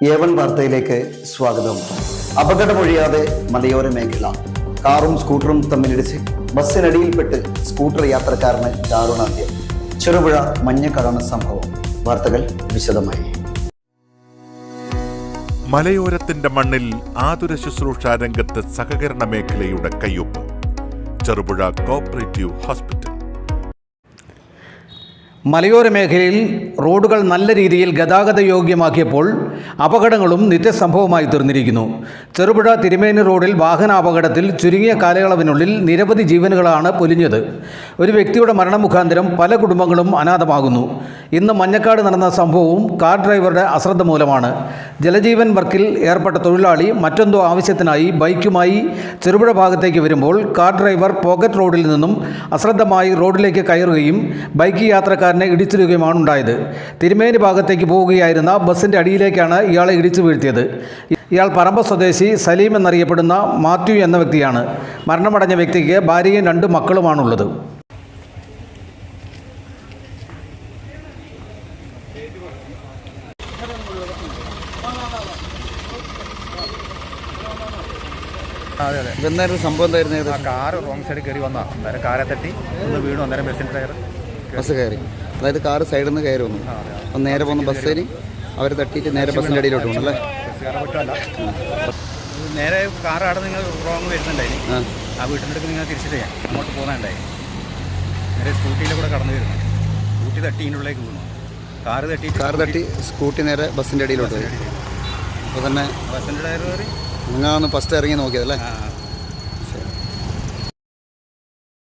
ഏവൻ വാർത്തയിലേക്ക് സ്വാഗതം. അപകടമൊഴിയാതെ മലയോര മേഖല. കാറും സ്കൂട്ടറും തമ്മിലിടിച്ച് ബസ്സിനടിയിൽപ്പെട്ട് സ്കൂട്ടർ യാത്രക്കാരന് ദാരുണാന്ത്യം. ചെറുപുഴ മഞ്ഞക്കാടാണ് സംഭവം. വാർത്തകൾ വിശദമായി. മലയോരത്തിന്റെ മണ്ണിൽ ആതുര ശുശ്രൂഷ രംഗത്ത് സഹകരണ മേഖലയുടെ കയ്യൊപ്പ്. Cherupuzha cooperative hospital. മലയോര മേഖലയിൽ റോഡുകൾ നല്ല രീതിയിൽ ഗതാഗത യോഗ്യമാക്കിയപ്പോൾ അപകടങ്ങളും നിത്യസംഭവമായി തീർന്നിരിക്കുന്നു. ചെറുപുഴ തിരുമേനി റോഡിൽ വാഹനാപകടത്തിൽ ചുരുങ്ങിയ കാലയളവിനുള്ളിൽ നിരവധി ജീവനുകളാണ് പൊലിഞ്ഞത്. ഒരു വ്യക്തിയുടെ മരണം മുഖാന്തരം പല കുടുംബങ്ങളും അനാഥമാകുന്നു. ഇന്ന് മഞ്ഞക്കാട് നടന്ന സംഭവവും കാർ ഡ്രൈവറുടെ അശ്രദ്ധ മൂലമാണ്. ജലജീവൻ വർക്കിൽ ഏർപ്പെട്ട തൊഴിലാളി മറ്റെന്തോ ആവശ്യത്തിനായി ബൈക്കുമായി ചെറുപുഴ ഭാഗത്തേക്ക് വരുമ്പോൾ കാർ ഡ്രൈവർ പോക്കറ്റ് റോഡിൽ നിന്നും അശ്രദ്ധമായി റോഡിലേക്ക് കയറുകയും ബൈക്ക് യാത്രക്കാരനെ ഇടിച്ചിടുകയുമാണ് ഉണ്ടായത്. തിരുമേനി ഭാഗത്തേക്ക് പോവുകയായിരുന്ന ബസ്സിൻ്റെ അടിയിലേക്കാണ് ഇയാളെ ഇടിച്ചു വീഴ്ത്തിയത്. ഇയാൾ പറമ്പ സ്വദേശി സലീം എന്നറിയപ്പെടുന്ന മാത്യു എന്ന വ്യക്തിയാണ്. മരണമടഞ്ഞ വ്യക്തിക്ക് ഭാര്യയും 2 മക്കളുമാണുള്ളത്. എന്തായിരുന്നു സംഭവം? എന്തായിരുന്നു? കാറ് റോങ് സൈഡിൽ കയറി വന്നാ അന്നേരം കാറെ തട്ടി ഒന്ന് വീണു. അന്നേരം ബസ്സിൻ്റെ ടയർ ബസ് കയറി, അതായത് കാറ് സൈഡിൽ നിന്ന് കയറി വന്നു. അപ്പം നേരെ പോകുന്ന ബസ്സിന് അവർ തട്ടിയിട്ട് നേരെ ബസ്സിൻ്റെ അടിയിലോട്ട് പോകും അല്ലേ? ബസ്സുകാരെ പറ്റുമല്ല. നേരെ കാർ അവിടെ നിങ്ങൾ റോങ് വരുന്നുണ്ടായി. ആ വീട്ടിൻ്റെ അടുത്ത് നിങ്ങൾ തിരിച്ചിട്ട് ചെയ്യാം അങ്ങോട്ട് പോകുന്നുണ്ടായി. നേരെ സ്കൂട്ടിയിലെ കൂടെ കടന്നു വരുന്നു. സ്കൂട്ടി തട്ടി ഇതിൻ്റെ ഉള്ളിലേക്ക് വീണു. കാറ് തട്ടി സ്കൂട്ടി നേരെ ബസ്സിൻ്റെ അടിയിലോട്ട് വരും. അപ്പോൾ തന്നെ ബസ്സിൻ്റെ ടയർ കയറി നിങ്ങളാണ് ഫസ്റ്റ് ഇറങ്ങി നോക്കിയതല്ലേ?